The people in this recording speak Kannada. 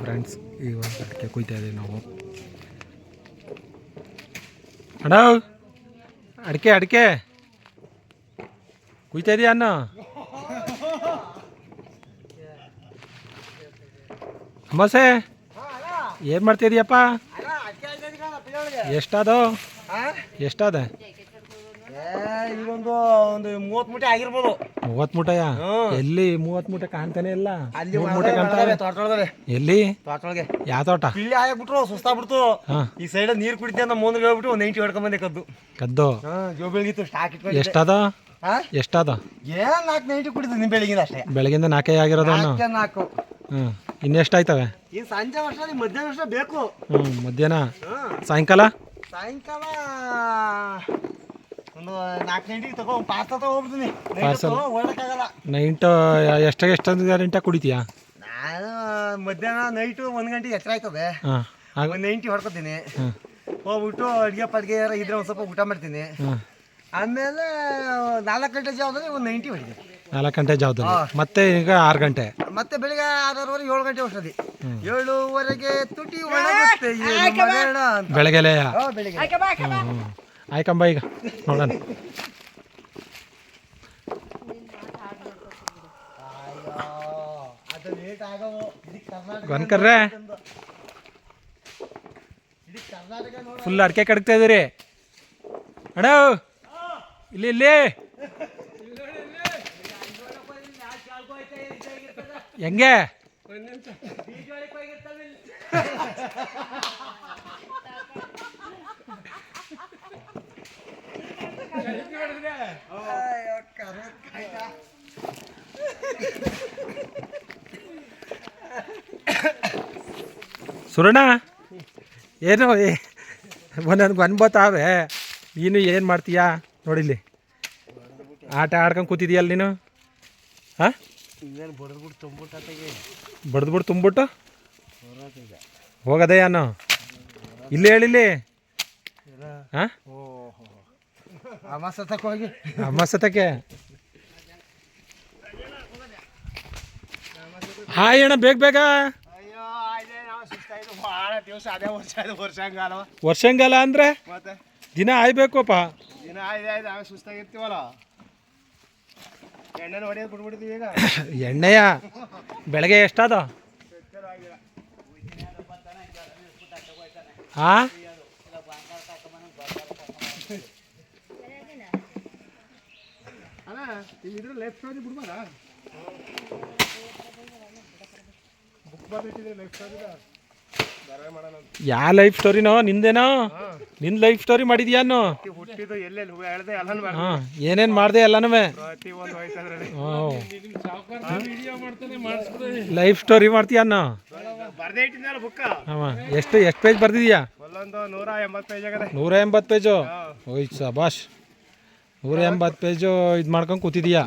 ಫ್ರೆಂಡ್ಸ್ ಇವಾಗ ಅಡಿಕೆ ಕುಯ್ತಾ ಇದ್ದೀವಿ ನಾವು. ಅಣ್ಣ ಅಡಿಕೆ ಅಡಿಕೆ ಕುಯ್ತಾ ಇದೀಯ ಅನ್ನ? ಅಮಾಸೆ ಏನು ಮಾಡ್ತಾ ಇದೀಯಪ್ಪ? ಎಷ್ಟಾದ ಎಷ್ಟಾದ? ಒಂದು 30 ಮೂಟೆ ಆಗಿರ್ಬೋದು. 30 ಮೂಟೆಯಾ? ಎಲ್ಲಿ 30 ಮೂಟೆ ಕಾಣ್ತಾನೆ ಇಲ್ಲ. ಅಲ್ಲಿ ಮೂಟೆ ಕಾಣ್ತಾವೆ ತೋಟದೊಳಗಡೆ. ಎಲ್ಲಿ? ತೋಟದೊಳಗೆ. ಯಾವ ತೋಟ? ಇಲ್ಲಿ ಆಗ್ಬಿಟ್ರು ಸುಸ್ತಾಗ್ಬಿಡ್ತು. ಈ ಸೈಡ್ ನೀರು ಕುಡಿತೆ ಅಂತ ಮುಂದೆ ಹೇಳ್ಬಿಟ್ಟು 90 ಹೊಡ್ಕೊಂಬಂದೆ ಕದ್ದು. ಕದ್ದು ಜೋ ಬೆಳಗಿತ್ತು ಸ್ಟಾಕ್ ಇಟ್ಕೊಂಡು. ಎಷ್ಟಾದ? ಎಷ್ಟಾದ? ಏನ್ 490 ಕುಡಿದ್ದು ನಿಮ್ ಬೆಳಗಿಂದ ಅಷ್ಟೇ. ಬೆಳಗಿಂದ 4 ಆಗಿರೋದು. 4. ಇನ್ನೆಷ್ಟಾಯ್ತವೆ? ಈ ಸಂಜೆ ವರ್ಷ ಮಧ್ಯಾಹ್ನ ವರ್ಷ ಬೇಕು. ಮಧ್ಯಾಹ್ನ ಸಾಯಂಕಾಲ ಒಂದು 490 ತಗೋ ಪಾಸ್ ಹೋಗ್ಬಿಡ್ತೀನಿ. ಓಡಕ್ಕಾಗಲ್ಲ. ನೈಟ್ ಎಷ್ಟೊಂದು ಗಂಟೆ ಕುಡಿತೀಯಾ? ನಾನು ಮಧ್ಯಾಹ್ನ ನೈಟು 1 ಗಂಟೆಗೆ ಎಚ್ಚರ ಆಯ್ತದೆ. 90 ಹೊಡ್ಕೊತೀನಿ. ಹೋಗ್ಬಿಟ್ಟು ಅಡುಗೆ ಪಡ್ಗೆ ಇದ್ರೆ ಒಂದು ಸ್ವಲ್ಪ ಊಟ ಮಾಡ್ತೀನಿ. ಆಮೇಲೆ 4 ಗಂಟೆ ಜಾವದಲ್ಲಿ ಒಂದು 90 ಹೊಡಿತೀನಿ. 4 ಗಂಟೆ ಜಾವದಲ್ಲಿ ಮತ್ತೆ ಈಗ 6 ಗಂಟೆ. ಮತ್ತೆ ಬೆಳಿಗ್ಗೆ 6:30 7 ಗಂಟೆ ಹೊಡ್ಸೋದು. 7:30ಗೆ ತುಟಿ ಒಣಗುತ್ತೆ ಬೆಳಗ್ಗೆಲೆಯ. ಬೆಳಿಗ್ಗೆ ಆಯ್ಕಂಬ ಈಗ ನೋಡೋಣ. ಗನ್ಕರ್ರೆ ಫುಲ್ ಅಡಿಕೆ ಕಡ್ತಾ ಇದೀರಿ ಅಣ್ಣ. ಇಲ್ಲಿ ಇಲ್ಲಿ ಹೆಂಗೆ? ಸುರಣ ಏನು ಒಂದೊಂದು ಅನ್ಬೋತಾವೆ. ನೀನು ಏನು ಮಾಡ್ತೀಯಾ ನೋಡಿಲ್ಲಿ? ಆಟ ಆಡ್ಕೊಂಡು ಕೂತಿದೀಯಲ್ಲ ನೀನು. ಹಾಂ ಬಡ್ದ್ಬಿಟ್ಟು ತುಂಬಿಟ್ಟು ಹೋಗದೆ ಅನ್ನು ಇಲ್ಲೇ ಹೇಳಿಲ್ಲಿ. ಹಾಂ ಅಮ್ಮಸತಕ್ಕೆ ಹಾಯ್ ಅಣ್ಣ ಬೇಗ ಬೇಗ. ವರ್ಷಂಗಾಲ ಅಂದ್ರೆ ದಿನ ಆಯ್ಬೇಕಪ್ಪ. ಎಣ್ಣೆಯ ಬೆಳಗ್ಗೆ ಎಷ್ಟಾದ? ಹಾಂ ಯಾ ಲೈಫ್ ಸ್ಟೋರಿನೋ ನಿಂದೇನೋ? ನಿನ್ ಲೈಫ್ ಸ್ಟೋರಿ ಮಾಡಿದ್ಯಾನು? ಏನೇನ್ ಮಾಡ್ದೆ ಎಲ್ಲಾನು ಲೈಫ್ ಸ್ಟೋರಿ ಮಾಡ್ತೀಯನ್ನ? ಎಷ್ಟು ಪೇಜ್ ಬರ್ದಿದ್ಯಾ? 180 ಪೇಜು. ಓಯ್ ಸಬಾಷ್. 180 ಪೇಜು ಇದು ಮಾಡ್ಕೊಂಡು ಕೂತಿದೀಯಾ?